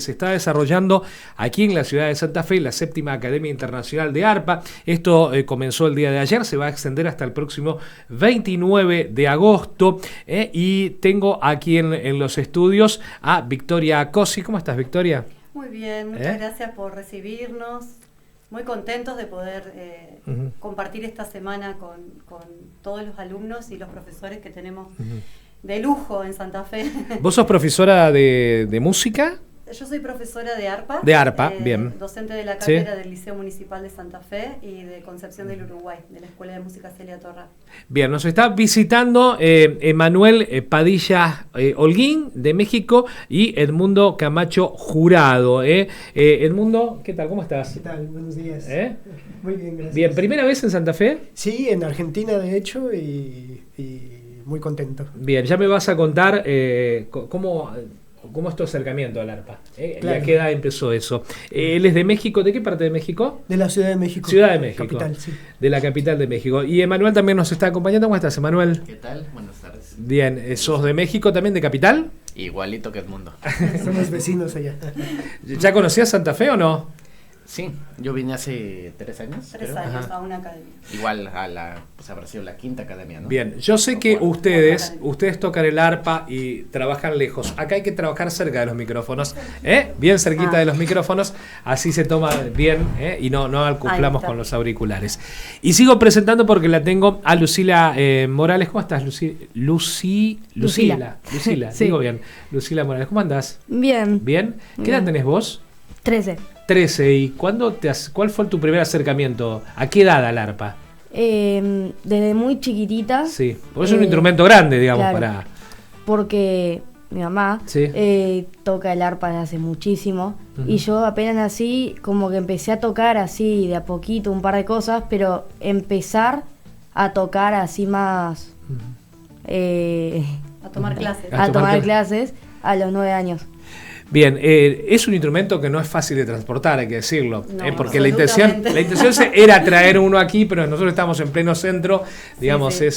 Se está desarrollando aquí en la ciudad de Santa Fe la séptima Academia Internacional de Arpa. Esto comenzó el día de ayer, se va a extender hasta el próximo 29 de agosto. Y tengo aquí en los estudios a Victoria Cosi. ¿Cómo estás, Victoria? Muy bien, muchas gracias por recibirnos. Muy contentos de poder compartir esta semana con todos los alumnos y los profesores que tenemos de lujo en Santa Fe. ¿Vos sos profesora de música? Yo soy profesora de ARPA. De ARPA, bien. Docente de la cátedra del Liceo Municipal de Santa Fe y de Concepción del Uruguay, de la Escuela de Música Celia Torra. Bien, nos está visitando Emanuel Padilla Holguín, de México, y Edmundo Camacho Jurado. Edmundo, ¿qué tal? ¿Cómo estás? ¿Qué tal? Buenos días. Muy bien, gracias. Bien, ¿primera vez en Santa Fe? Sí, en Argentina, de hecho, y muy contento. Bien, ya me vas a contar ¿Cómo es tu acercamiento al arpa? Claro. ¿Y a qué edad empezó eso? Él es de México. ¿De qué parte de México? De la Ciudad de México. Ciudad de México. Capital, sí. De la capital de México. Y Emanuel también nos está acompañando. ¿Cómo estás, Emanuel? ¿Qué tal? Buenas tardes. Bien, ¿sos de México también, de capital? Igualito que Edmundo. Somos vecinos allá. ¿Ya conocías Santa Fe o no? Sí, yo vine hace 3 años. 3 años a una academia. Igual habrá sido la quinta academia, ¿no? Bien, yo sé que ustedes tocan el arpa y trabajan lejos. Acá hay que trabajar cerca de los micrófonos, bien cerquita de los micrófonos, así se toma bien y no acoplamos con los auriculares. Y sigo presentando porque la tengo a Lucila Morales. ¿Cómo estás, Lucila, sí. Digo bien. Lucila Morales, ¿cómo andás? Bien. ¿Bien? ¿Qué edad tenés vos? 13. 13. ¿Y cuál fue tu primer acercamiento? ¿A qué edad al arpa? Desde muy chiquitita. Sí, porque es un instrumento grande, digamos, claro, porque mi mamá toca el arpa desde hace muchísimo. Y yo apenas nací, como que empecé a tocar así de a poquito un par de cosas, pero empezar a tocar así más... A tomar clases. A tomar clases a los 9 años. Bien, es un instrumento que no es fácil de transportar, hay que decirlo, no, porque la intención era traer uno aquí, pero nosotros estamos en pleno centro, digamos, sí.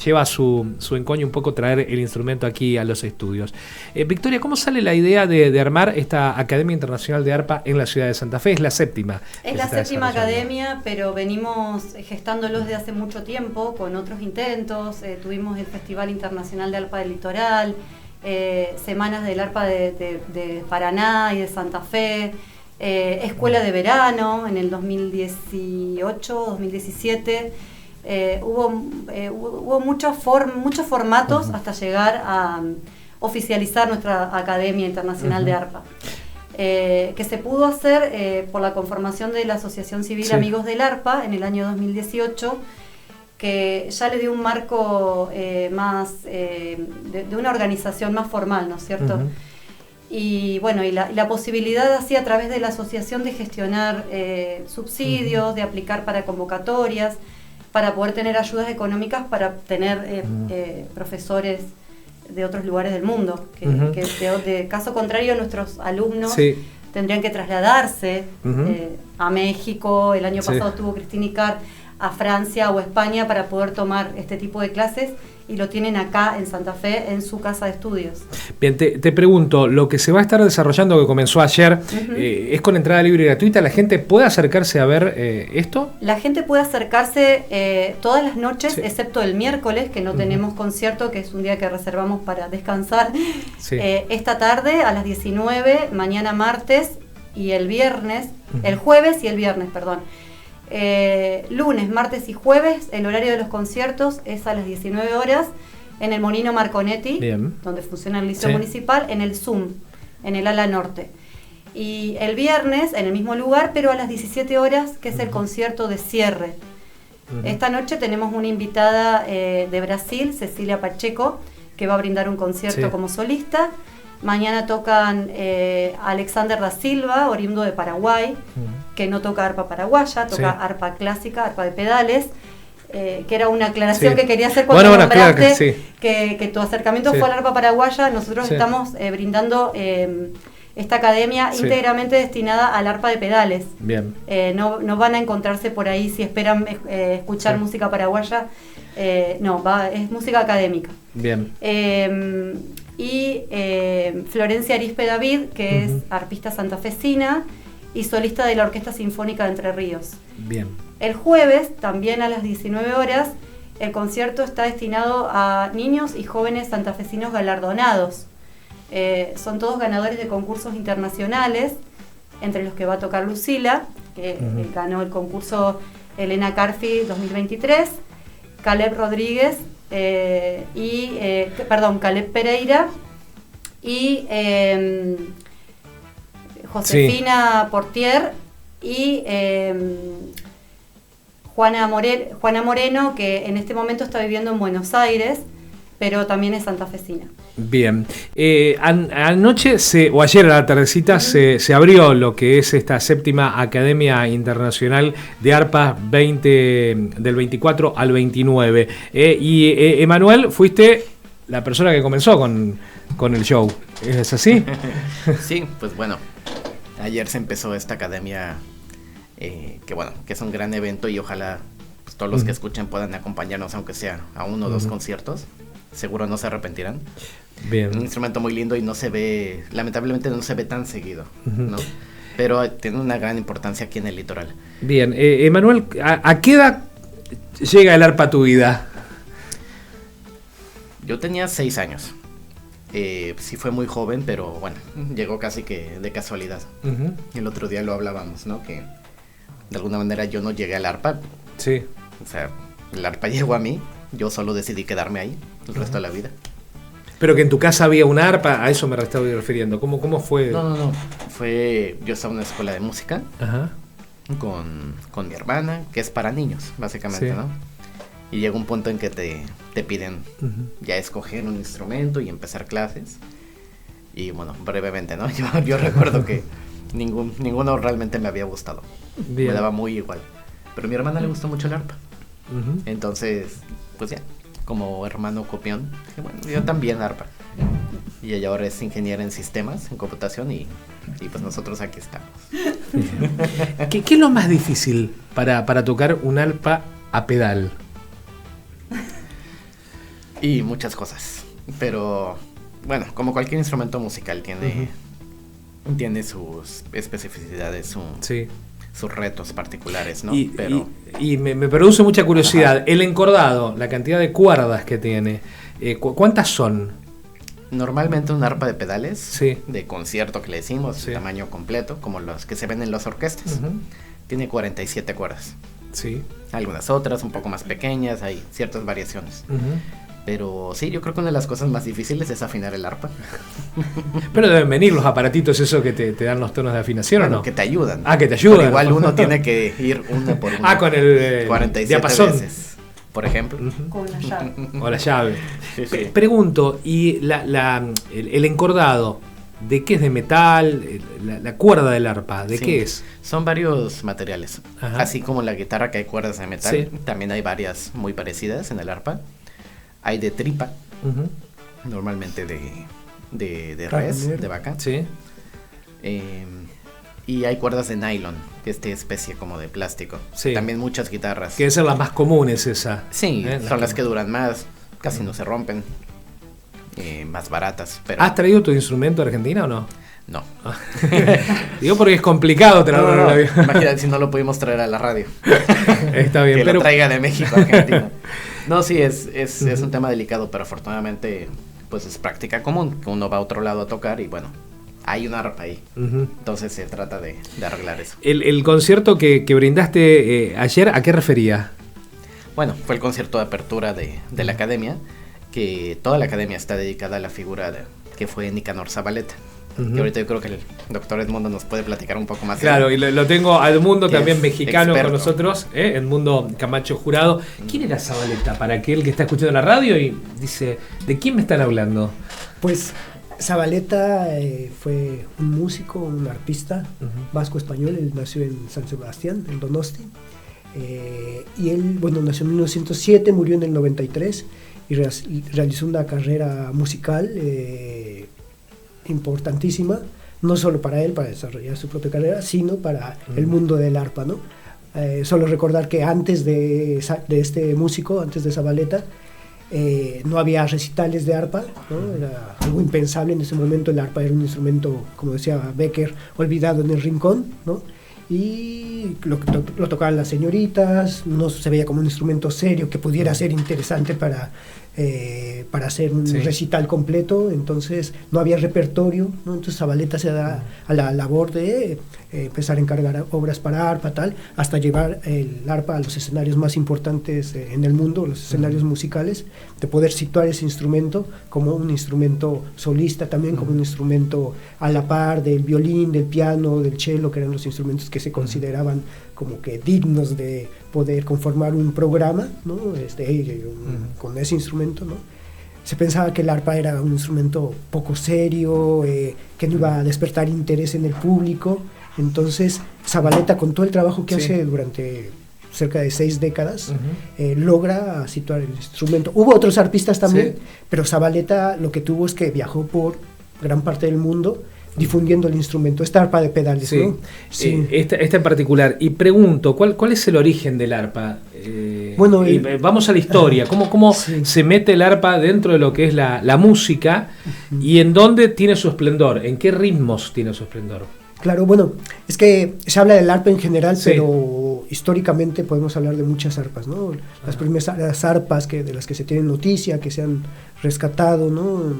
Lleva su encoño un poco traer el instrumento aquí a los estudios. Victoria, ¿cómo sale la idea de armar esta Academia Internacional de Arpa en la ciudad de Santa Fe? Es la séptima. Es la séptima academia, pero venimos gestándolo desde hace mucho tiempo con otros intentos. Tuvimos el Festival Internacional de Arpa del Litoral, Semanas del Arpa de Paraná y de Santa Fe, Escuela de Verano en el 2018, 2017. Hubo muchos formatos hasta llegar a oficializar nuestra Academia Internacional de Arpa. Que se pudo hacer por la conformación de la Asociación Civil Amigos del Arpa en el año 2018, que ya le dio un marco más de una organización más formal, ¿no es cierto? Y bueno, y la posibilidad así a través de la asociación de gestionar subsidios, de aplicar para convocatorias, para poder tener ayudas económicas para tener profesores de otros lugares del mundo, que de caso contrario nuestros alumnos tendrían que trasladarse a México. El año pasado estuvo Cristina Icar, a Francia o España para poder tomar este tipo de clases, y lo tienen acá en Santa Fe en su casa de estudios. Bien, te pregunto, lo que se va a estar desarrollando, que comenzó ayer, ¿es con entrada libre y gratuita? ¿La gente puede acercarse a ver esto? La gente puede acercarse todas las noches, excepto el miércoles, que no tenemos concierto, que es un día que reservamos para descansar. Esta tarde a las 19, mañana martes y el viernes, el jueves y el viernes, perdón. Lunes, martes y jueves, el horario de los conciertos es a las 19 horas en el Molino Marconetti, donde funciona el Liceo Municipal, en el Zoom, en el ala norte. Y el viernes en el mismo lugar, pero a las 17 horas, que es el concierto de cierre. Esta noche tenemos una invitada de Brasil, Cecilia Pacheco, que va a brindar un concierto como solista. Mañana tocan Alexander da Silva, oriundo de Paraguay, que no toca arpa paraguaya, toca arpa clásica, arpa de pedales, que era una aclaración que quería hacer cuando nombraste que tu acercamiento fue al arpa paraguaya. Nosotros estamos brindando esta academia íntegramente destinada al arpa de pedales. Bien. No van a encontrarse por ahí, si esperan escuchar música paraguaya, es música académica. Bien. y Florencia Arispe David, que es arpista santafesina y solista de la Orquesta Sinfónica de Entre Ríos. Bien. El jueves, también a las 19 horas, el concierto está destinado a niños y jóvenes santafesinos galardonados. Son todos ganadores de concursos internacionales, entre los que va a tocar Lucila, que ganó el concurso Elena Carfi 2023, Caleb Rodríguez, Caleb Pereira y Josefina Portier y Juana Moreno, que en este momento está viviendo en Buenos Aires, pero también es santafesina. Bien. Anoche o ayer a la tardecita se abrió lo que es esta 7ª Academia Internacional de Arpa del 24 al 29. Y Emanuel, fuiste la persona que comenzó con el show. ¿Es así? Sí, pues bueno, ayer se empezó esta academia que es un gran evento y ojalá pues, todos los que escuchen puedan acompañarnos, aunque sea a 1 o 2 conciertos. Seguro no se arrepentirán. Bien. Un instrumento muy lindo y no se ve, lamentablemente no se ve tan seguido, ¿no? Pero tiene una gran importancia aquí en el litoral. Bien, Emanuel, ¿a qué edad llega el arpa a tu vida? Yo tenía 6 años. Sí fue muy joven, pero bueno, llegó casi que de casualidad. El otro día lo hablábamos, ¿no? Que de alguna manera yo no llegué al arpa. Sí. O sea, el arpa llegó a mí, yo solo decidí quedarme ahí el resto de la vida. Pero que en tu casa había una arpa, a eso me estaba refiriendo. ¿Cómo fue? No. Yo estaba en una escuela de música con mi hermana, que es para niños, básicamente, sí. ¿No? Y llega un punto en que te piden ya escoger un instrumento y empezar clases. Y bueno, brevemente, ¿no? Yo recuerdo que ninguno realmente me había gustado. Bien. Me daba muy igual. Pero a mi hermana le gustó mucho el arpa. Entonces, pues ya, como hermano copión, dije, bueno, yo también arpa. Y ella ahora es ingeniera en sistemas, en computación, y pues nosotros aquí estamos. ¿Qué es lo más difícil para tocar un arpa a pedal? Y muchas cosas, pero bueno, como cualquier instrumento musical tiene sus especificidades, sus retos particulares, ¿no? Y me produce mucha curiosidad, el encordado, la cantidad de cuerdas que tiene, ¿cuántas son? Normalmente un arpa de pedales, de concierto que le decimos, de tamaño completo, como los que se ven en las orquestas, tiene 47 cuerdas. Sí. Algunas otras un poco más pequeñas, hay ciertas variaciones. Pero sí, yo creo que una de las cosas más difíciles es afinar el arpa. Pero deben venir los aparatitos esos que te dan los tonos de afinación, ¿o no? Que te ayudan. Que te ayudan. Pero igual uno tiene que ir uno por uno. Con el 47 diapasón. Veces, por ejemplo. Con la llave. O la llave. Sí. Pregunto, ¿y el encordado, de qué es de metal? La cuerda del arpa, ¿de qué es? Son varios materiales. Así como la guitarra, que hay cuerdas de metal, también hay varias muy parecidas en el arpa. Hay de tripa, normalmente de res, de vaca. Sí. Y hay cuerdas de nylon, que es esta especie como de plástico. Sí. También muchas guitarras. Que son las más comunes esa. Sí, son las que duran más, casi no se rompen, más baratas. Pero... ¿Has traído tu instrumento a Argentina o no? No. Digo porque es complicado traerlo en el avión. Imagínate si no lo pudimos traer a la radio. Está bien, que lo traiga de México a Argentina. No, sí, es un tema delicado, pero afortunadamente pues es práctica común, que uno va a otro lado a tocar y bueno, hay una arpa ahí. Entonces se trata de arreglar eso. El concierto que brindaste ayer, ¿a qué refería? Bueno, fue el concierto de apertura de la academia, que toda la academia está dedicada a la figura que fue Nicanor Zabaleta. Que ahorita yo creo que el doctor Edmundo nos puede platicar un poco más. Claro, y lo tengo a Edmundo también mexicano experto con nosotros, Edmundo Camacho Jurado. ¿Quién era Zabaleta? Para aquel que está escuchando la radio y dice, ¿de quién me están hablando? Pues Zabaleta fue un músico, un arpista vasco-español. Él nació en San Sebastián, en Donosti. Y él, nació en 1907, murió en el 93 y realizó una carrera musical importantísima, no solo para él, para desarrollar su propia carrera, sino para el mundo del arpa, ¿no? Solo recordar que antes de este músico, antes de Zabaleta, no había recitales de arpa, ¿no? Era algo impensable en ese momento. El arpa era un instrumento, como decía Becker, olvidado en el rincón, ¿no? Y lo tocaban las señoritas, no se veía como un instrumento serio que pudiera ser interesante para hacer un recital completo. Entonces no había repertorio, ¿no? Entonces Zavaleta se da a la labor de empezar a encargar obras para arpa, tal, hasta llevar el arpa a los escenarios más importantes en el mundo, los escenarios musicales, de poder situar ese instrumento como un instrumento solista, también como un instrumento a la par del violín, del piano, del cello, que eran los instrumentos que se consideraban como que dignos de poder conformar un programa, ¿no? Con ese instrumento, ¿no? Se pensaba que el arpa era un instrumento poco serio, que no iba a despertar interés en el público. Entonces Zavaleta, con todo el trabajo que hace durante cerca de 6 décadas, logra situar el instrumento. Hubo otros arpistas también, pero Zavaleta lo que tuvo es que viajó por gran parte del mundo difundiendo el instrumento, esta arpa de pedales, ¿no? Sí. Esta en particular. Y pregunto, ¿cuál es el origen del arpa? Bueno, vamos a la historia. ¿Cómo se mete el arpa dentro de lo que es la música y en dónde tiene su esplendor? ¿En qué ritmos tiene su esplendor? Claro, bueno, es que se habla del arpa en general, pero históricamente podemos hablar de muchas arpas, ¿no? Las primeras arpas de las que se tiene noticia, que se han rescatado, ¿no?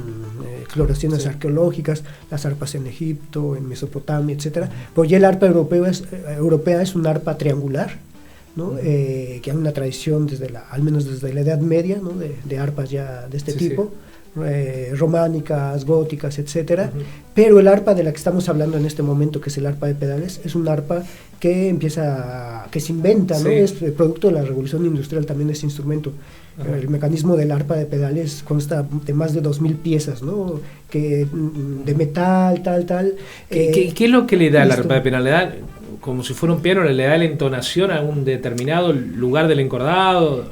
Exploraciones arqueológicas, las arpas en Egipto, en Mesopotamia, etcétera. Pero ya el arpa europea es una arpa triangular, ¿no? Que hay una tradición al menos desde la Edad Media, ¿no? de arpas ya de este tipo. Románicas, góticas, etcétera, pero el arpa de la que estamos hablando en este momento, que es el arpa de pedales, es un arpa que se inventa, ¿no? Es producto de la revolución industrial también ese instrumento. El mecanismo del arpa de pedales consta de más de 2000 piezas, ¿no? De metal, tal. ¿Qué es lo que le da el arpa de pedales? ¿Le da, como si fuera un piano, le da la entonación a un determinado lugar del encordado?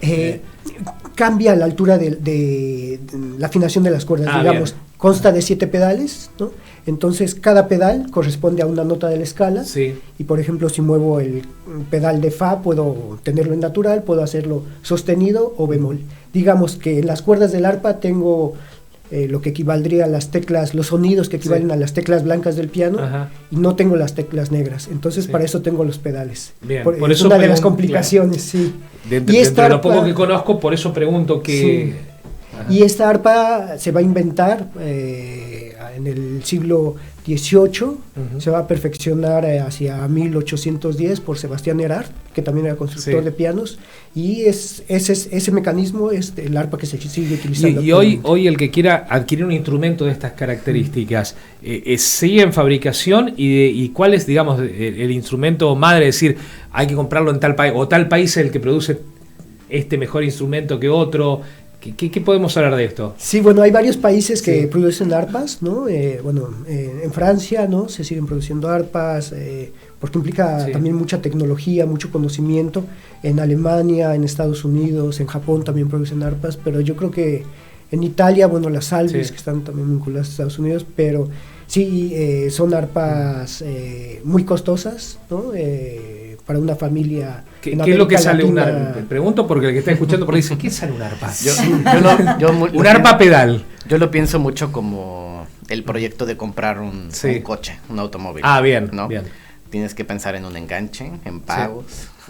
Cambia la altura de la afinación de las cuerdas, digamos, bien. Consta de 7 pedales, ¿no? Entonces cada pedal corresponde a una nota de la escala, y por ejemplo si muevo el pedal de fa, puedo tenerlo en natural, puedo hacerlo sostenido o bemol. Digamos que en las cuerdas del arpa tengo lo que equivaldría a las teclas, los sonidos que equivalen a las teclas blancas del piano, y no tengo las teclas negras, entonces para eso tengo los pedales. Bien, por eso una de las complicaciones, Dentro de lo poco que conozco, por eso pregunto que... Y esta arpa se va a inventar en el siglo XVIII, se va a perfeccionar hacia 1810 por Sebastián Erard, que también era constructor de pianos, y ese mecanismo es el arpa que se sigue utilizando. Y hoy el que quiera adquirir un instrumento de estas características, ¿sigue en fabricación? ¿Y cuál es, digamos, el instrumento madre? Es decir, hay que comprarlo en tal país, o tal país es el que produce este mejor instrumento que otro. ¿Qué podemos hablar de esto? Sí, bueno, hay varios países que producen arpas, ¿no? En Francia, ¿no? Se siguen produciendo arpas, porque implica también mucha tecnología, mucho conocimiento. En Alemania, en Estados Unidos, en Japón también producen arpas, pero yo creo que en Italia, bueno, las Alvis, que están también vinculadas a Estados Unidos, pero son arpas muy costosas, ¿no? Para una familia. ¿Qué es lo que sale un arpa? Pregunto porque el que está escuchando por ahí dice, ¿qué sale un arpa? Un arpa pedal. Yo lo pienso mucho como el proyecto de comprar un coche, un automóvil. Bien, ¿no? Bien. Tienes que pensar en un enganche, en pagos,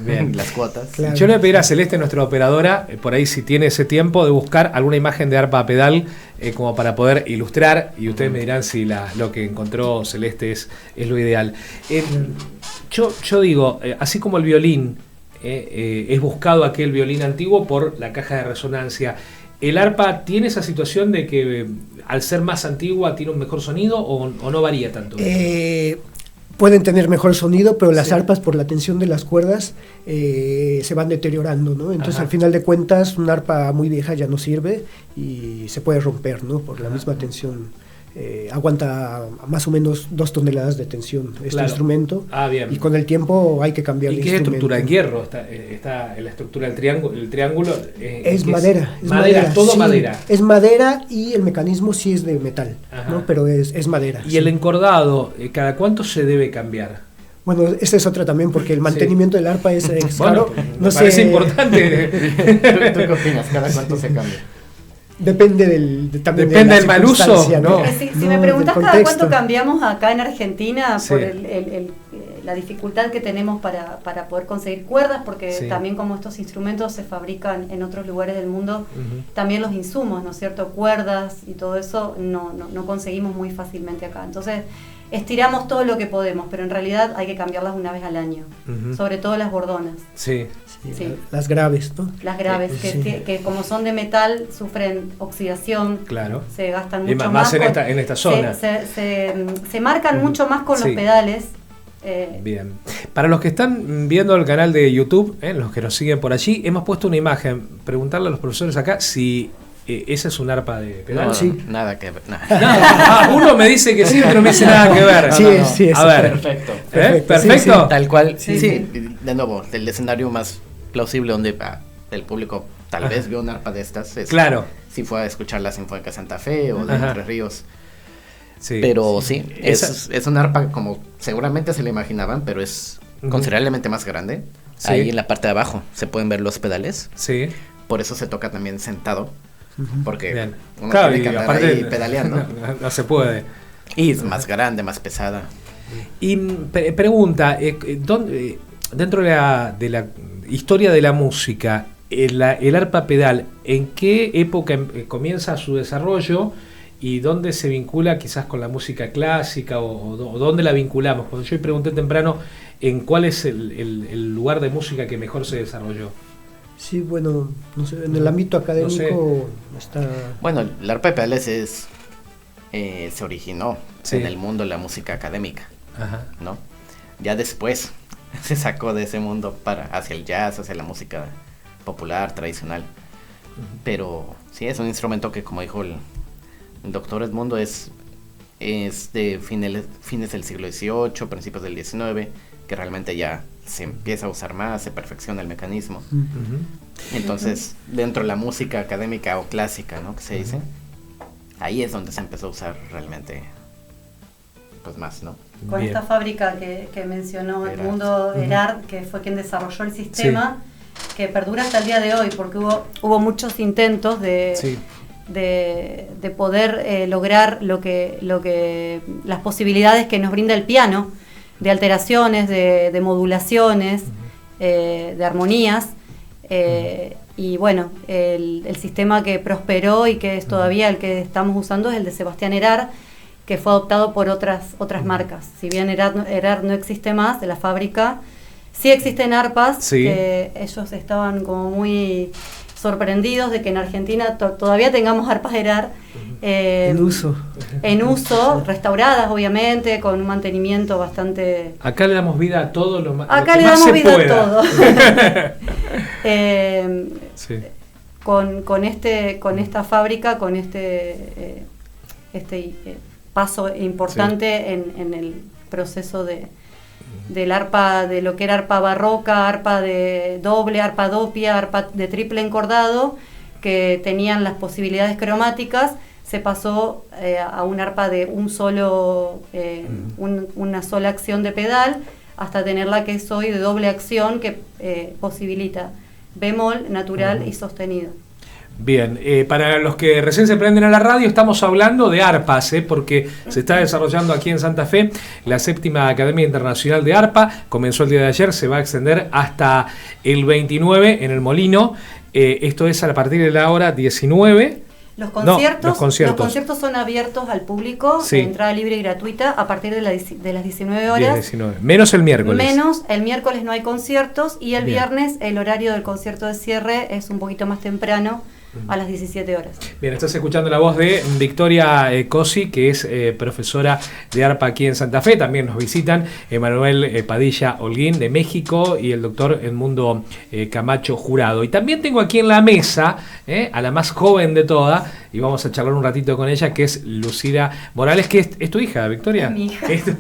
en las cuotas. Claro. Yo le voy a pedir a Celeste, nuestra operadora, por ahí si tiene ese tiempo, de buscar alguna imagen de arpa pedal como para poder ilustrar, y ustedes me dirán si lo que encontró Celeste es lo ideal. Yo digo, así como el violín es buscado aquel violín antiguo por la caja de resonancia, ¿el arpa tiene esa situación de que al ser más antigua tiene un mejor sonido o no varía tanto? Pueden tener mejor sonido, pero las arpas, por la tensión de las cuerdas, se van deteriorando, ¿no? Entonces, al final de cuentas, una arpa muy vieja ya no sirve y se puede romper, ¿no? Por la misma tensión. Aguanta más o menos 2 toneladas de tensión este instrumento, bien. Y con el tiempo hay que cambiar el instrumento. ¿Y qué estructura? ¿En hierro? Está en la estructura del triángulo. Es madera. Todo madera. Es madera y el mecanismo sí es de metal, ¿no? Pero es madera. ¿Y el encordado, cada cuánto se debe cambiar? Bueno, esta es otra también, porque el mantenimiento del arpa es caro. Me parece importante. ¿Tú qué opinas? ¿Cada cuánto se cambia? Depende Depende del mal uso, ¿no? Si me preguntás cada cuánto cambiamos acá en Argentina por la dificultad que tenemos para poder conseguir cuerdas, porque también como estos instrumentos se fabrican en otros lugares del mundo, también los insumos, ¿no es cierto? Cuerdas y todo eso no conseguimos muy fácilmente acá. Entonces estiramos todo lo que podemos, pero en realidad hay que cambiarlas una vez al año, sobre todo las bordonas. Sí. Las graves, ¿no? Las graves, que como son de metal, sufren oxidación, claro. Se gastan y mucho más más. En esta zona. Se marcan mucho más con los pedales. Bien. Para los que están viendo el canal de YouTube, los que nos siguen por allí, hemos puesto una imagen. Preguntarle a los profesores acá si esa es un arpa de pedal. No, sí. Nada que ver. Uno me dice que sí, otro me dice nada que ver. Sí, a ver. Perfecto. ¿Perfecto? Sí. Tal cual. Sí. De nuevo, el escenario más plausible donde el público tal vez vio un arpa de estas es claro. Si fue a escuchar la Sinfónica Santa Fe o de Entre Ríos. Sí, pero es un arpa como seguramente se le imaginaban, pero es considerablemente más grande. Ahí en la parte de abajo se pueden ver los pedales. Sí. Por eso se toca también sentado, porque uno tiene que andar ahí pedaleando. No se puede. Y es más grande, más pesada. Y pregunta, dentro de la historia de la música, el arpa pedal, ¿en qué época comienza su desarrollo y dónde se vincula quizás con la música clásica o dónde la vinculamos? Cuando yo pregunté temprano en cuál es el lugar de música que mejor se desarrolló. Sí, bueno, no sé, en el ámbito académico está... Bueno, el arpa de pedales se originó en el mundo de la música académica, ¿no? Ya después se sacó de ese mundo hacia el jazz, hacia la música popular, tradicional. Pero sí, es un instrumento que, como dijo el doctor Edmundo, es de fines del siglo XVIII, principios del XIX, que realmente ya se empieza a usar más, se perfecciona el mecanismo. Entonces, dentro de la música académica o clásica, ¿no? Que se dice, ahí es donde se empezó a usar realmente, pues más, ¿no? Con esta fábrica que mencionó Edmundo Erard, que fue quien desarrolló el sistema, que perdura hasta el día de hoy, porque hubo muchos intentos de poder lograr lo que las posibilidades que nos brinda el piano, de alteraciones, de modulaciones, de armonías, y bueno, el sistema que prosperó y que es todavía el que estamos usando es el de Sebastián Erard, que fue adoptado por otras marcas. Si bien Erard no existe más de la fábrica, sí existen arpas, que ellos estaban como muy sorprendidos de que en Argentina todavía tengamos arpas Erard en uso, restauradas obviamente, con un mantenimiento bastante... Acá le damos vida a todo lo más. Acá le damos vida a todo. Con esta fábrica, con este paso importante en el proceso del arpa, de lo que era arpa barroca, arpa de doble, arpa doppia, arpa de triple encordado, que tenían las posibilidades cromáticas, se pasó a un arpa de una sola acción de pedal, hasta tener la que es hoy de doble acción, que posibilita bemol, natural y sostenido. Bien, para los que recién se prenden a la radio, estamos hablando de arpas, porque se está desarrollando aquí en Santa Fe la 7ª Academia Internacional de Arpa. Comenzó el día de ayer, se va a extender hasta el 29 en el Molino. Esto es a partir de la hora 19. Los conciertos son abiertos al público, entrada libre y gratuita, a partir de las 19 horas. 19. Menos el miércoles. Menos el miércoles no hay conciertos, y el viernes el horario del concierto de cierre es un poquito más temprano, a las 17 horas. Bien, estás escuchando la voz de Victoria Cosi, que es profesora de arpa aquí en Santa Fe. También nos visitan Emanuel Padilla Holguín de México y el doctor Edmundo Camacho Jurado. Y también tengo aquí en la mesa a la más joven de todas, y vamos a charlar un ratito con ella, que es Lucila Morales, que es tu hija, Victoria. Es mi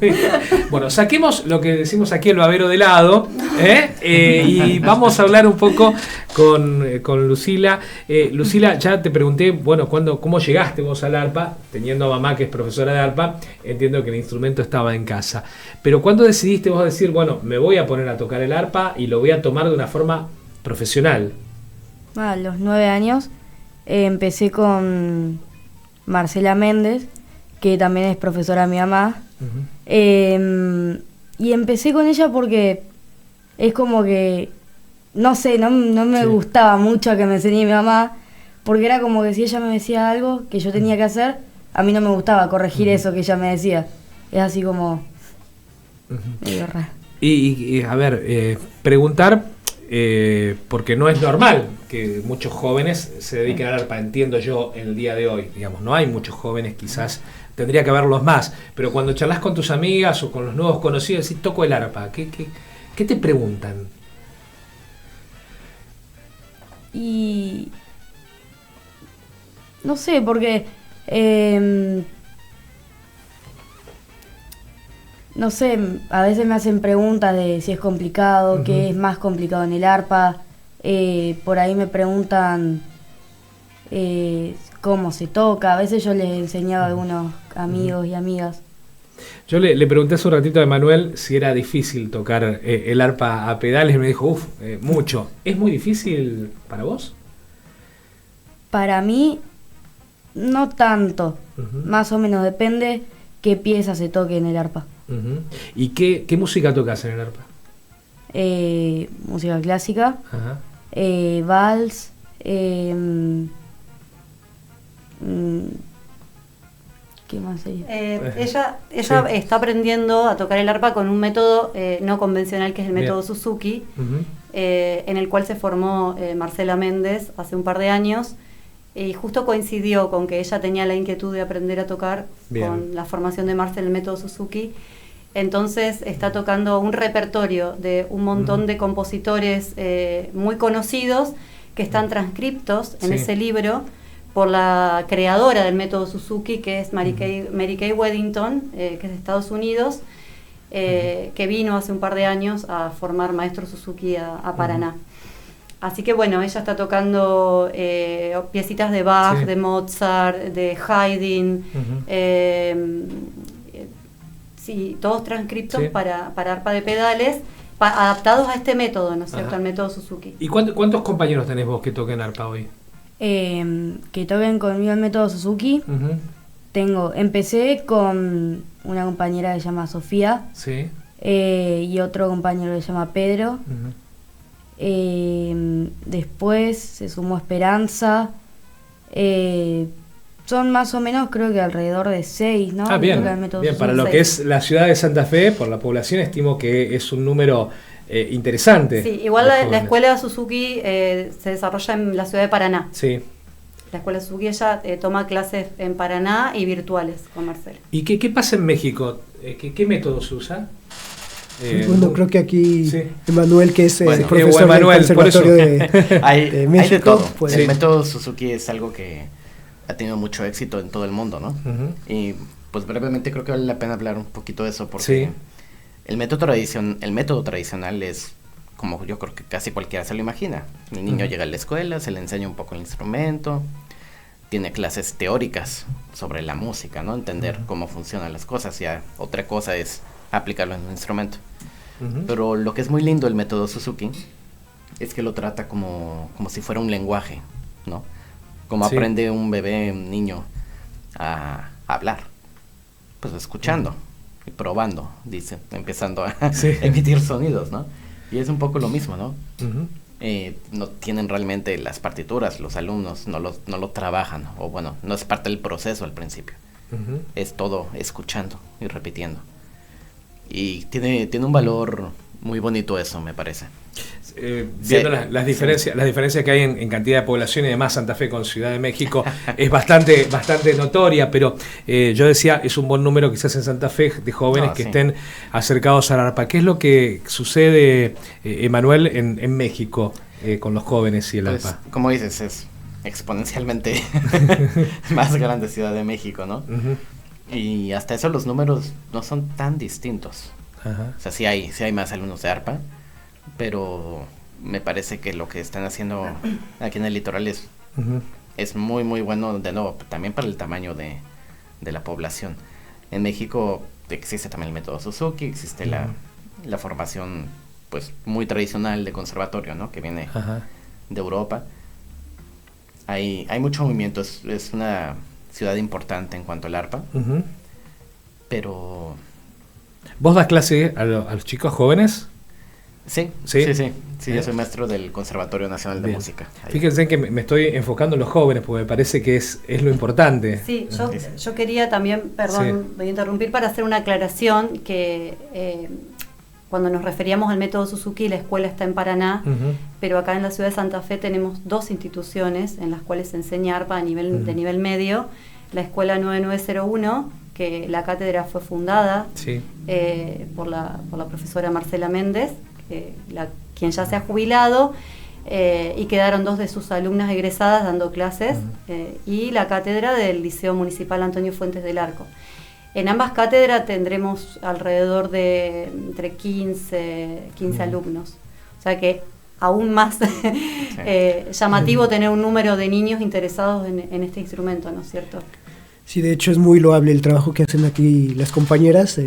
hija. Bueno, saquemos lo que decimos aquí, el babero de lado, y vamos a hablar un poco con Lucila. Lucila, ya te pregunté, bueno, ¿cómo llegaste vos al arpa? Teniendo a mamá que es profesora de arpa, entiendo que el instrumento estaba en casa. Pero ¿cuándo decidiste vos decir, bueno, me voy a poner a tocar el arpa y lo voy a tomar de una forma profesional? A los 9 años empecé con Marcela Méndez, que también es profesora de mi mamá. Y empecé con ella porque es como que, no sé, no me gustaba mucho que me enseñe mi mamá, porque era como que si ella me decía algo que yo tenía que hacer, a mí no me gustaba corregir eso que ella me decía. Es así como medio raro. Y a ver, preguntar, porque no es normal que muchos jóvenes se dediquen al arpa, entiendo yo, en el día de hoy. Digamos, no hay muchos jóvenes, quizás tendría que haberlos más, pero cuando charlas con tus amigas o con los nuevos conocidos, decís, toco el arpa, ¿qué te preguntan? Y no sé, porque no sé, a veces me hacen preguntas de si es complicado, qué es más complicado en el arpa. Por ahí me preguntan cómo se toca. A veces yo les enseñaba a algunos amigos y amigas. Yo le pregunté hace un ratito a Emanuel si era difícil tocar el arpa a pedales y me dijo, mucho. ¿Es muy difícil para vos? Para mí, no tanto. Más o menos, depende qué pieza se toque en el arpa. ¿Y qué música tocas en el arpa? Música clásica, vals, ¿qué más sería? Ella está aprendiendo a tocar el arpa con un método no convencional, que es el método Suzuki, en el cual se formó Marcela Méndez hace un par de años, y justo coincidió con que ella tenía la inquietud de aprender a tocar con la formación de Marcela, el método Suzuki. Entonces está tocando un repertorio de un montón de compositores muy conocidos que están transcriptos en ese libro por la creadora del método Suzuki, que es Mary Kay Weddington, que es de Estados Unidos, que vino hace un par de años a formar maestro Suzuki a Paraná. Así que bueno, ella está tocando piecitas de Bach, de Mozart, de Haydn, todos transcriptos para arpa de pedales, adaptados a este método, ¿no es cierto?, al método Suzuki. ¿Y cuántos compañeros tenés vos que toquen arpa hoy? Que toquen conmigo el método Suzuki. Empecé con una compañera que se llama Sofía, y otro compañero que se llama Pedro. Después se sumó Esperanza. Son más o menos, creo que alrededor de 6, ¿no? Bien, para lo que es la ciudad de Santa Fe, por la población, estimo que es un número interesante. Sí, igual la escuela Suzuki se desarrolla en la ciudad de Paraná. Sí. La escuela Suzuki ella toma clases en Paraná y virtuales con Marcelo. ¿Y qué pasa en México? ¿Qué método se usa? Bueno, creo que aquí Emanuel, que es el profesor Emanuel, del Conservatorio de México. Hay de todo. Pues, el método Suzuki es algo que ha tenido mucho éxito en todo el mundo, ¿no? Y pues brevemente creo que vale la pena hablar un poquito de eso, porque el método tradicional es como yo creo que casi cualquiera se lo imagina. El niño llega a la escuela, se le enseña un poco el instrumento, tiene clases teóricas sobre la música, ¿no? Entender cómo funcionan las cosas. Ya otra cosa es aplicarlo en un instrumento. Pero lo que es muy lindo el método Suzuki es que lo trata como si fuera un lenguaje, ¿no? Como aprende un bebé, un niño a hablar, pues escuchando y probando, dice, empezando a emitir sonidos, ¿no? Y es un poco lo mismo, ¿no? No tienen realmente las partituras, los alumnos no lo trabajan, o bueno, no es parte del proceso al principio. Es todo escuchando y repitiendo. Y tiene un valor muy bonito eso, me parece. Viendo las diferencias que hay en cantidad de población y demás, Santa Fe con Ciudad de México es bastante notoria, pero yo decía, es un buen número quizás en Santa Fe de jóvenes que estén acercados al arpa. ¿Qué es lo que sucede, Emanuel, en México con los jóvenes y el arpa? Como dices, es exponencialmente más grande Ciudad de México, ¿no? Y hasta eso los números no son tan distintos. O sea, sí hay más alumnos de arpa, pero me parece que lo que están haciendo aquí en el litoral es muy muy bueno, de nuevo, también para el tamaño de la población. En México existe también el método Suzuki, existe la formación pues muy tradicional de conservatorio, ¿no? Que viene de Europa. hay mucho movimiento, es una ciudad importante en cuanto al arpa, pero... ¿Vos das clase a los chicos jóvenes? Sí, yo soy maestro del Conservatorio Nacional de Música. Ahí. Fíjense que me estoy enfocando en los jóvenes porque me parece que es lo importante. Sí, yo quería también, perdón, voy a interrumpir para hacer una aclaración que cuando nos referíamos al método Suzuki, la escuela está en Paraná, pero acá en la ciudad de Santa Fe tenemos 2 instituciones en las cuales se enseña arpa de nivel medio, la escuela 9901, que la cátedra fue fundada por la profesora Marcela Méndez, quien ya se ha jubilado, y quedaron 2 de sus alumnas egresadas dando clases, y la cátedra del Liceo Municipal Antonio Fuentes del Arco. En ambas cátedras tendremos alrededor de entre 15 alumnos, o sea que aún más llamativo tener un número de niños interesados en este instrumento, ¿no es cierto? Sí, de hecho es muy loable el trabajo que hacen aquí las compañeras,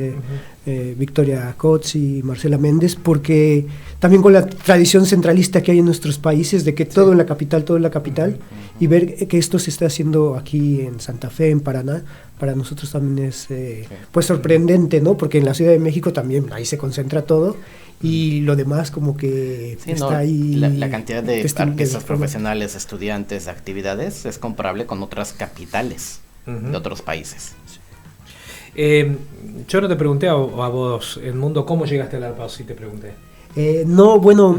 Victoria Cotz y Marcela Méndez, porque también con la tradición centralista que hay en nuestros países, de que todo en la capital, y ver que esto se está haciendo aquí en Santa Fe, en Paraná, para nosotros también es pues sorprendente, ¿no? Porque en la Ciudad de México también ahí se concentra todo, y lo demás como que está ahí. La cantidad de artistas profesionales, estudiantes, actividades es comparable con otras capitales de otros países. Yo no te pregunté a vos, Edmundo, ¿cómo llegaste al arpa? Sí te pregunté. No, bueno,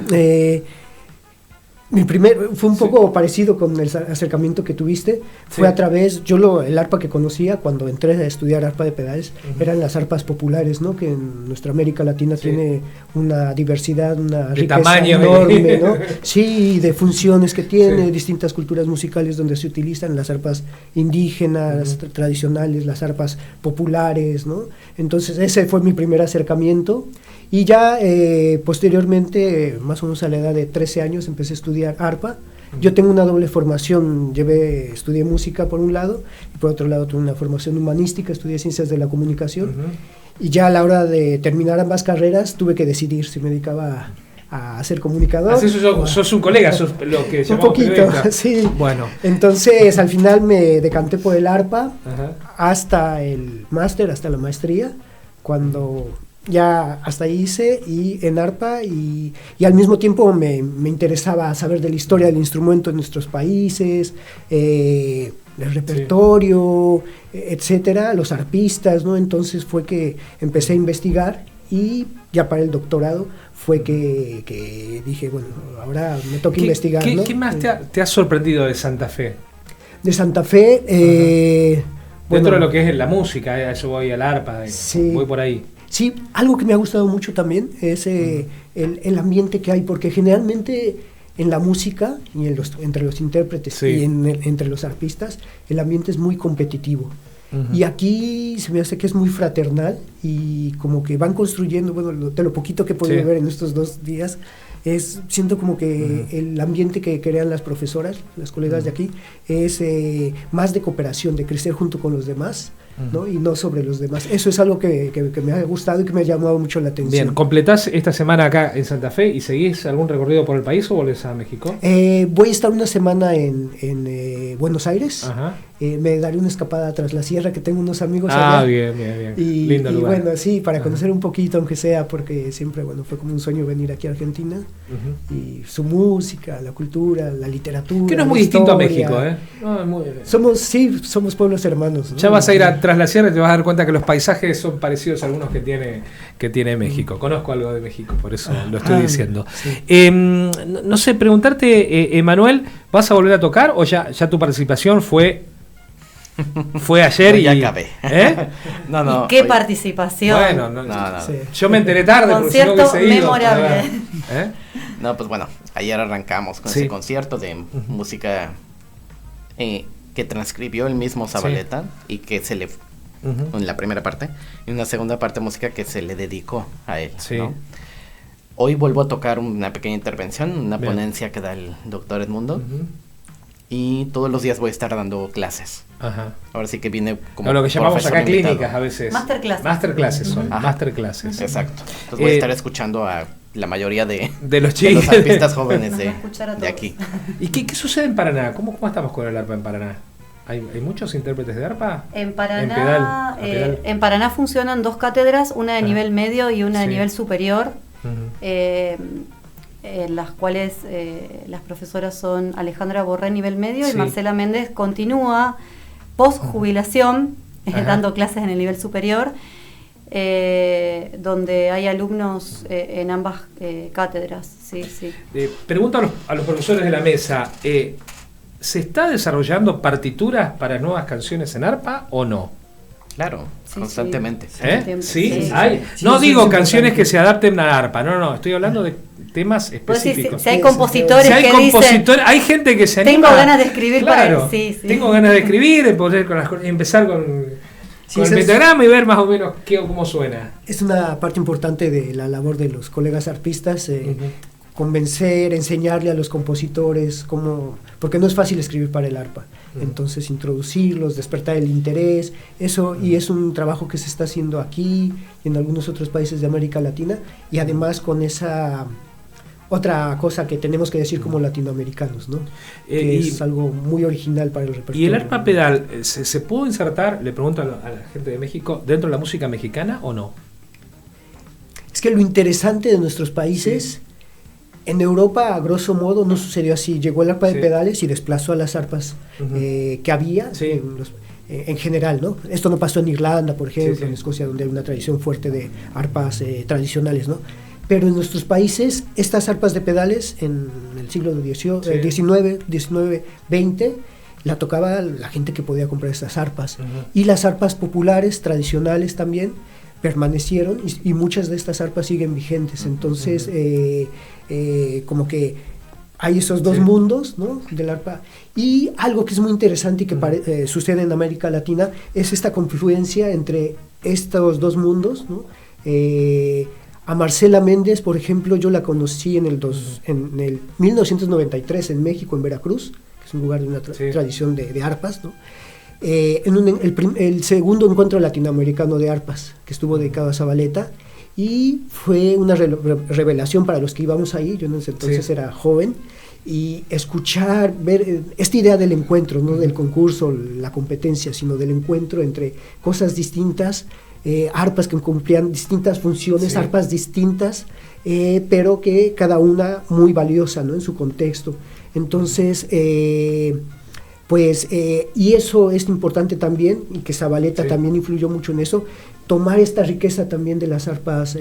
mi primer fue un poco parecido con el acercamiento que tuviste. Fue a través, el arpa que conocía cuando entré a estudiar arpa de pedales, eran las arpas populares, ¿no? Que en nuestra América Latina tiene una diversidad, una de riqueza tamaño enorme, ¿no? Sí, de funciones que tiene, distintas culturas musicales donde se utilizan las arpas indígenas, tradicionales, las arpas populares, ¿no? Entonces ese fue mi primer acercamiento. Y ya posteriormente, más o menos a la edad de 13 años, empecé a estudiar arpa. Yo tengo una doble formación, estudié música por un lado, y por otro lado tuve una formación humanística, estudié ciencias de la comunicación, y ya a la hora de terminar ambas carreras tuve que decidir si me dedicaba a ser comunicador. Así sos un colega, sos lo que un poquito, sí. Bueno. Entonces al final me decanté por el arpa, hasta el máster, hasta la maestría, cuando... Ya hasta ahí hice y en arpa y al mismo tiempo me interesaba saber de la historia del instrumento en nuestros países, el repertorio, etcétera, los arpistas, ¿no? Entonces fue que empecé a investigar y ya para el doctorado fue que dije, bueno, ahora me toca investigar, ¿no? ¿Qué más te ha sorprendido de Santa Fe? De Santa Fe, dentro de lo que es la música, a eso voy al arpa, voy por ahí. Sí, algo que me ha gustado mucho también es el ambiente que hay, porque generalmente en la música y entre los intérpretes y entre los arpistas, el ambiente es muy competitivo. Y aquí se me hace que es muy fraternal y como que van construyendo, bueno, de lo poquito que he podido ver en estos 2 días, siento como que el ambiente que crean las profesoras, las colegas de aquí, es más de cooperación, de crecer junto con los demás, ¿no? Y no sobre los demás. Eso es algo que me ha gustado y que me ha llamado mucho la atención. Bien, ¿completás esta semana acá en Santa Fe y seguís algún recorrido por el país o volvés a México? Voy a estar una semana en Buenos Aires. Me daré una escapada tras la sierra, que tengo unos amigos allá. Bien. Lindo lugar. Y bueno, sí, para conocer un poquito, aunque sea, porque siempre, bueno, fue como un sueño venir aquí a Argentina. Y su música, la cultura, la literatura. Que no es muy distinto a México, ¿eh? No, somos pueblos hermanos, ¿no? Ya vas a ir tras la sierra y te vas a dar cuenta que los paisajes son parecidos a algunos que tiene México. Conozco algo de México, por eso lo estoy diciendo. Sí. No sé, preguntarte, Emanuel, ¿vas a volver a tocar o ya tu participación fue ayer ya acabé. No. ¿Y qué participación? Bueno, no. Sí. Yo me enteré tarde. Concierto memorable. No, pues bueno, ayer arrancamos con ese concierto de música que transcribió el mismo Zabaleta y que se le en la primera parte, y una segunda parte música que se le dedicó a él, ¿no? Hoy vuelvo a tocar una pequeña intervención, una ponencia que da el doctor Edmundo, y todos los días voy a estar dando clases. Ahora sí que viene como lo que llamamos acá clínicas a veces. Masterclasses. Masterclasses son, masterclasses. Exacto. Entonces voy a estar escuchando a la mayoría de los artistas jóvenes de aquí. ¿Y qué sucede en Paraná? ¿Cómo estamos con el arpa en Paraná? ¿Hay muchos intérpretes de arpa? En Paraná, en Paraná funcionan 2 cátedras, una de nivel medio y una de nivel superior, en las cuales las profesoras son Alejandra Borré, nivel medio, y Marcela Méndez continúa post jubilación dando clases en el nivel superior, donde hay alumnos en ambas cátedras. Sí. Pregunto a los profesores de la mesa, ¿se está desarrollando partituras para nuevas canciones en arpa o no? Claro, constantemente. Sí, hay. No digo canciones que se adapten a arpa, no, estoy hablando de temas específicos. Si hay compositores dicen, hay gente que se anima. Tengo ganas de escribir, claro, tengo ganas de escribir, empezar con el pentagrama y ver más o menos cómo suena. Es una parte importante de la labor de los colegas arpistas, convencer, enseñarle a los compositores porque no es fácil escribir para el arpa. Entonces introducirlos, despertar el interés, eso, y es un trabajo que se está haciendo aquí y en algunos otros países de América Latina, y además con esa otra cosa que tenemos que decir como latinoamericanos, ¿no? Es algo muy original para el repertorio. ¿Y el arpa pedal se puede insertar, le pregunto a la gente de México, dentro de la música mexicana o no? Es que lo interesante de nuestros países, en Europa, a grosso modo, no sucedió así. Llegó el arpa de pedales y desplazó a las arpas que había en general, ¿no? Esto no pasó en Irlanda, por ejemplo, en Escocia, donde hay una tradición fuerte de arpas tradicionales, ¿no? Pero en nuestros países, estas arpas de pedales, en el siglo XIX, XX, la tocaba la gente que podía comprar estas arpas. Y las arpas populares, tradicionales también, permanecieron, y muchas de estas arpas siguen vigentes. Entonces, como que hay esos dos mundos, ¿no?, del arpa. Y algo que es muy interesante y que sucede en América Latina es esta confluencia entre estos dos mundos, ¿no? A Marcela Méndez, por ejemplo, yo la conocí en el 1993 en México, en Veracruz, que es un lugar de una tradición de arpas, ¿no? El segundo encuentro latinoamericano de arpas, que estuvo dedicado a Zabaleta, y fue una revelación para los que íbamos ahí. Yo en ese entonces era joven, y escuchar, ver esta idea del encuentro, no del concurso, la competencia, sino del encuentro entre cosas distintas, arpas que cumplían distintas funciones, arpas distintas, pero que cada una muy valiosa, ¿no?, en su contexto. Entonces, y eso es importante también, y que Zabaleta también influyó mucho en eso, tomar esta riqueza también de las arpas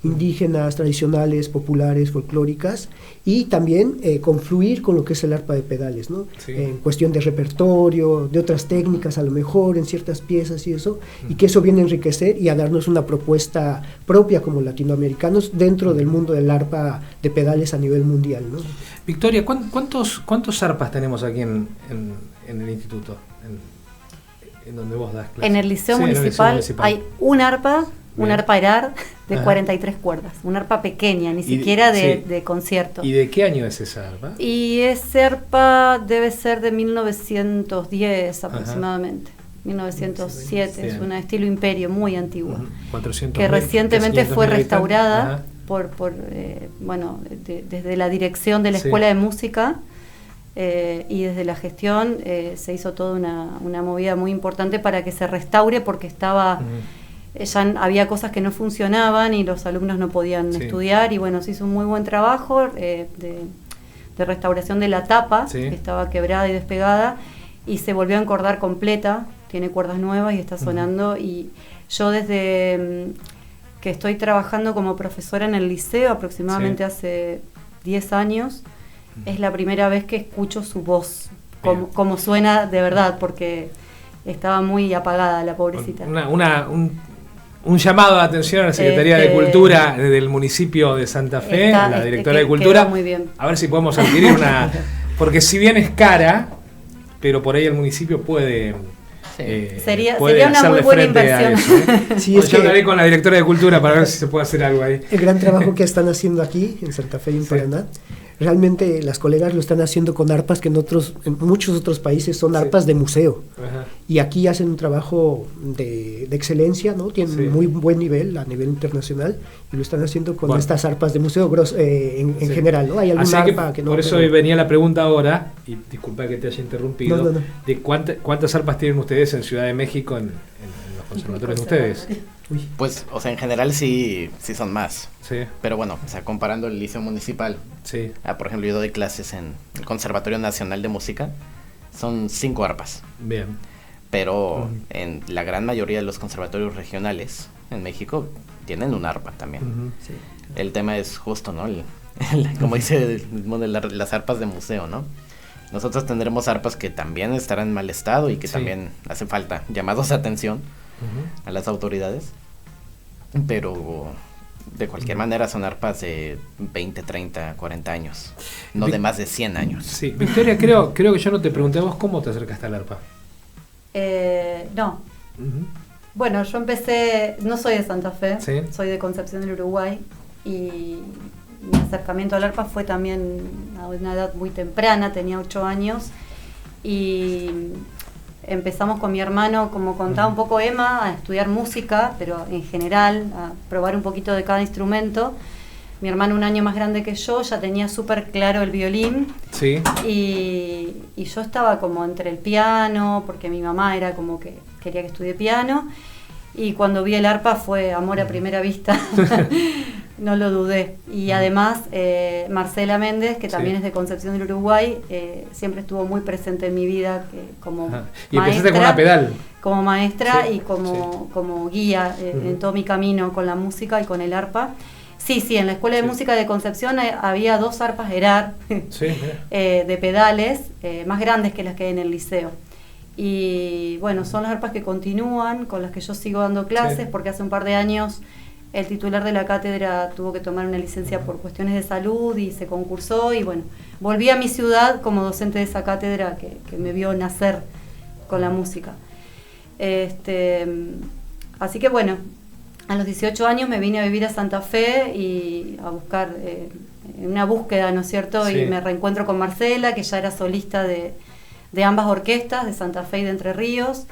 indígenas, tradicionales, populares, folclóricas, y también confluir con lo que es el arpa de pedales, ¿no? En cuestión de repertorio, de otras técnicas a lo mejor, en ciertas piezas y eso, y que eso viene a enriquecer y a darnos una propuesta propia como latinoamericanos dentro del mundo del arpa de pedales a nivel mundial, ¿no? Victoria, ¿cuántos arpas tenemos aquí en el instituto? En donde vos das clases. En el Liceo Municipal hay un arpa Erar de 43 cuerdas, una arpa pequeña, ni siquiera de concierto. ¿Y de qué año es esa arpa? Y esa arpa debe ser de 1910 aproximadamente. 1907, es un estilo imperio muy antiguo, que recientemente fue restaurada desde la dirección de la Escuela de Música. Y desde la gestión se hizo toda una movida muy importante para que se restaure, porque estaba ya había cosas que no funcionaban y los alumnos no podían estudiar, y bueno, se hizo un muy buen trabajo de restauración de la tapa, que estaba quebrada y despegada, y se volvió a encordar completa, tiene cuerdas nuevas y está sonando. Y yo desde que estoy trabajando como profesora en el liceo, aproximadamente hace 10 años, es la primera vez que escucho su voz, como suena de verdad, porque estaba muy apagada la pobrecita. Un llamado de atención a la Secretaría de Cultura del municipio de Santa Fe, la directora de Cultura, muy bien. A ver si podemos adquirir una, porque si bien es cara, pero por ahí el municipio puede... sería una muy buena inversión. Sí, yo hablaré con la directora de Cultura para ver si se puede hacer algo ahí. El gran trabajo que están haciendo aquí en Santa Fe y en Paraná, realmente las colegas lo están haciendo con arpas que en muchos otros países son arpas de museo. Ajá. Y aquí hacen un trabajo de excelencia, ¿no? Tienen muy buen nivel a nivel internacional y lo están haciendo con estas arpas de museo en general, ¿no? Hay alguna arpa que no... Por eso venía la pregunta ahora, y disculpa que te haya interrumpido, de cuántas arpas tienen ustedes en Ciudad de México en los conservatorios de ustedes. Pues, o sea, en general sí son más. Sí. Pero bueno, o sea, comparando el liceo municipal, por ejemplo, yo doy clases en el Conservatorio Nacional de Música, son 5 arpas. Bien. Pero en la gran mayoría de los conservatorios regionales en México tienen un arpa también. Sí. El tema es justo, ¿no? Como dice las arpas de museo, ¿no? Nosotros tendremos arpas que también estarán en mal estado y que también hace falta llamados de atención a las autoridades, pero de cualquier manera son arpas de 20, 30, 40 años, no de más de 100 años. Sí, Victoria, creo que yo no te pregunté a vos cómo te acercaste al arpa. No. Bueno, yo empecé, no soy de Santa Fe, soy de Concepción del Uruguay, y mi acercamiento al arpa fue también a una edad muy temprana, tenía 8 años, y empezamos con mi hermano, como contaba un poco Emma, a estudiar música, pero en general, a probar un poquito de cada instrumento. Mi hermano, un año más grande que yo, ya tenía súper claro el violín. Sí. Y yo estaba como entre el piano, porque mi mamá era como que quería que estudie piano. Y cuando vi el arpa fue amor a primera vista. No lo dudé. Y además, Marcela Méndez, que también es de Concepción del Uruguay, siempre estuvo muy presente en mi vida como y empezaste con la pedal. Como maestra y como guía en todo mi camino con la música y con el arpa. Sí, en la Escuela de Música de Concepción había 2 arpas Erard de pedales, más grandes que las que hay en el liceo. Y bueno, son las arpas que continúan, con las que yo sigo dando clases, porque hace un par de años el titular de la cátedra tuvo que tomar una licencia por cuestiones de salud y se concursó, y bueno, volví a mi ciudad como docente de esa cátedra que me vio nacer con la música. Así que bueno, a los 18 años me vine a vivir a Santa Fe y a buscar, una búsqueda, ¿no es cierto? Y me reencuentro con Marcela, que ya era solista de ambas orquestas, de Santa Fe y de Entre Ríos,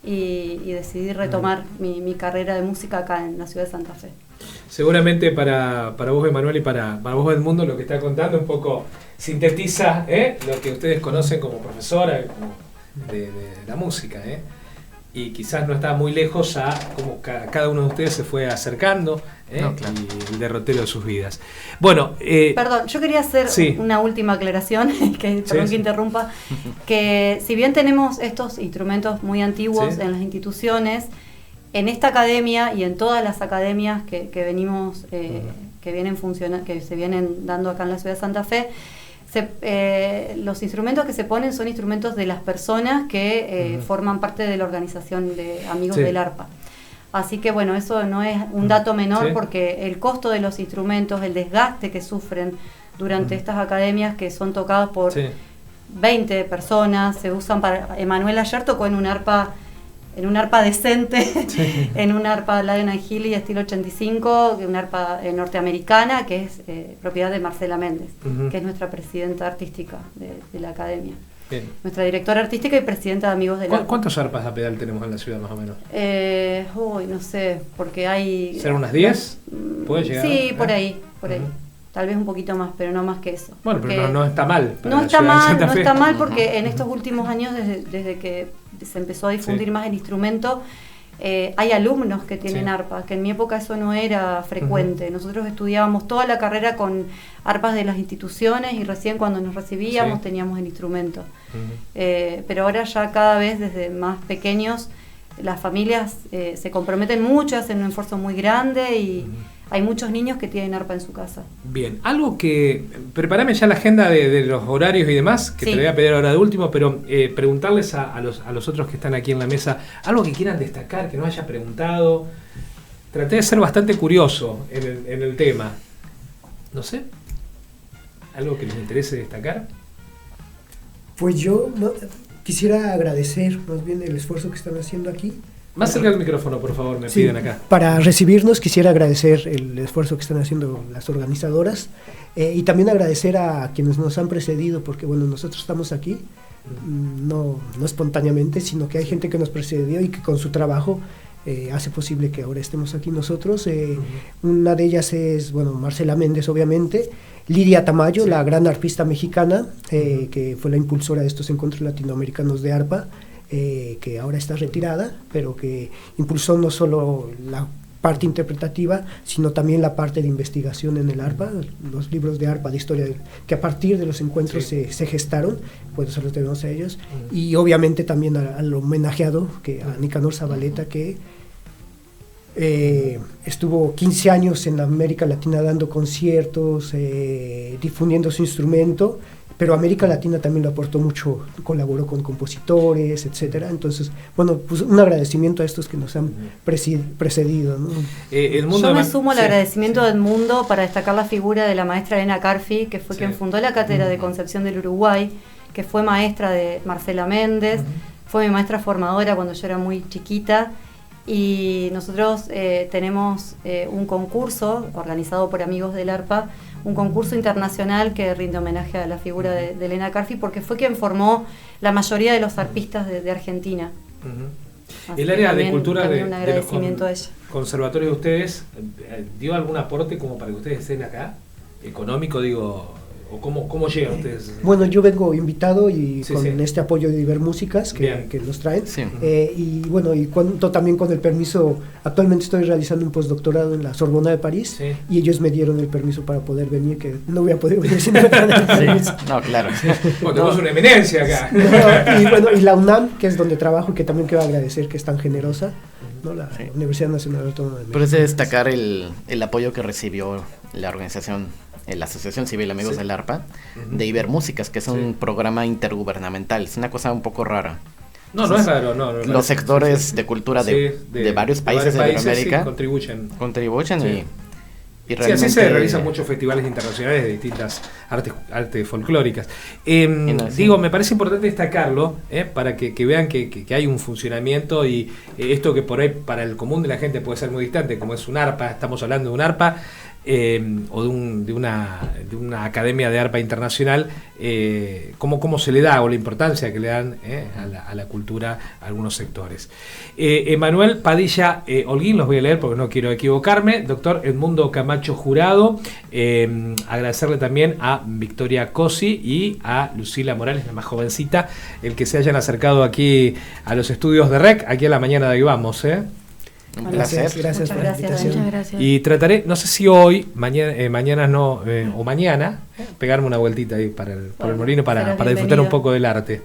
y decidí retomar mi carrera de música acá en la ciudad de Santa Fe. Seguramente para vos, Emanuel, y para vos, Edmundo, lo que está contando un poco sintetiza lo que ustedes conocen como profesora de la música, y quizás no está muy lejos a cómo cada uno de ustedes se fue acercando y el derrotero de sus vidas. Bueno, perdón, yo quería hacer una última aclaración, perdón que interrumpa, que si bien tenemos estos instrumentos muy antiguos en las instituciones, en esta academia y en todas las academias que venimos, que vienen que se vienen dando acá en la ciudad de Santa Fe, los instrumentos que se ponen son instrumentos de las personas que forman parte de la organización de Amigos del Arpa. Así que bueno, eso no es un dato menor, porque el costo de los instrumentos, el desgaste que sufren durante estas academias, que son tocadas por 20 personas, se usan para... Emanuel ayer tocó en un arpa decente, en un arpa Lionel Healy estilo 85, una arpa norteamericana, que es propiedad de Marcela Méndez, que es nuestra presidenta artística de la academia. Bien. Nuestra directora artística y presidenta de Amigos del Arpa. ¿Cuántos arpas a pedal tenemos en la ciudad más o menos? No sé, porque hay... ¿Serán unas 10? ¿Puede llegar? Sí, por ahí. Tal vez un poquito más, pero no más que eso. Bueno, pero no está mal. No está mal porque en estos últimos años, desde que se empezó a difundir más el instrumento, hay alumnos que tienen arpas, que en mi época eso no era frecuente. Nosotros estudiábamos toda la carrera con arpas de las instituciones y recién cuando nos recibíamos teníamos el instrumento. Pero ahora ya cada vez desde más pequeños las familias se comprometen mucho, hacen un esfuerzo muy grande y hay muchos niños que tienen arpa en su casa. Bien, algo que... Prepárame ya la agenda de los horarios y demás, que te voy a pedir ahora de último, pero preguntarles a los otros que están aquí en la mesa, algo que quieran destacar, que no haya preguntado. Traté de ser bastante curioso en el tema. No sé, algo que les interese destacar. Pues yo quisiera agradecer más bien el esfuerzo que están haciendo aquí, Más cerca del micrófono, por favor, me piden acá. Para recibirnos quisiera agradecer el esfuerzo que están haciendo las organizadoras y también agradecer a quienes nos han precedido, porque bueno, nosotros estamos aquí no espontáneamente, sino que hay gente que nos precedió y que con su trabajo hace posible que ahora estemos aquí nosotros. Una de ellas es, bueno, Marcela Méndez, obviamente, Lidia Tamayo, la gran arpista mexicana, que fue la impulsora de estos encuentros latinoamericanos de arpa, que ahora está retirada, pero que impulsó no solo la parte interpretativa, sino también la parte de investigación en el arpa, los libros de arpa, de historia, que a partir de los encuentros se gestaron, pues se los debemos a ellos, y obviamente también al homenajeado, a Nicanor Zabaleta, que estuvo 15 años en América Latina dando conciertos, difundiendo su instrumento, pero América Latina también lo aportó mucho, colaboró con compositores, etcétera. Entonces, bueno, pues un agradecimiento a estos que nos han precedido, ¿no? Yo me sumo al agradecimiento del mundo para destacar la figura de la maestra Elena Carfi, que fue quien fundó la Cátedra de Concepción del Uruguay, que fue maestra de Marcela Méndez, fue mi maestra formadora cuando yo era muy chiquita, y nosotros tenemos un concurso organizado por Amigos del Arpa, un concurso internacional que rinde homenaje a la figura de Elena Carfi, porque fue quien formó la mayoría de los arpistas de Argentina. El área de cultura de un agradecimiento de los conservatorios de ustedes, ¿dio algún aporte como para que ustedes estén acá? ¿Económico, digo? ¿O cómo llegan ustedes? Bueno, yo vengo invitado y con este apoyo de Ibermúsicas que nos traen. Y bueno, y cuento también con el permiso. Actualmente estoy realizando un postdoctorado en la Sorbona de París y ellos me dieron el permiso para poder venir, que no voy a poder venir sin el permiso. No, claro. Bueno, tenemos una eminencia acá. Y bueno, y la UNAM, que es donde trabajo, que también quiero agradecer, que es tan generosa, ¿no? La Universidad Nacional Autónoma de México. Pero es de destacar el apoyo que recibió la organización, la Asociación Civil Amigos del Arpa, de Ibermúsicas, que es un programa intergubernamental. Es una cosa un poco rara. No es raro, no. Los sectores de cultura de varios países de Iberoamérica contribuyen y realmente... así se realizan muchos festivales internacionales de distintas artes folclóricas. Me parece importante destacarlo, para que vean que hay un funcionamiento y esto que por ahí para el común de la gente puede ser muy distante, como es un arpa, estamos hablando de un arpa, o de una academia de arpa internacional, cómo se le da o la importancia que le dan a la cultura a algunos sectores. Emanuel Padilla Holguín, los voy a leer porque no quiero equivocarme. Doctor Edmundo Camacho Jurado, agradecerle también a Victoria Cosi y a Lucila Morales, la más jovencita, el que se hayan acercado aquí a los estudios de REC, aquí a la mañana de Ahí Vamos. Un placer. Gracias por la invitación. Muchas gracias. Y trataré, no sé si hoy, mañana no, o mañana, pegarme una vueltita ahí por el molino para disfrutar un poco del arte.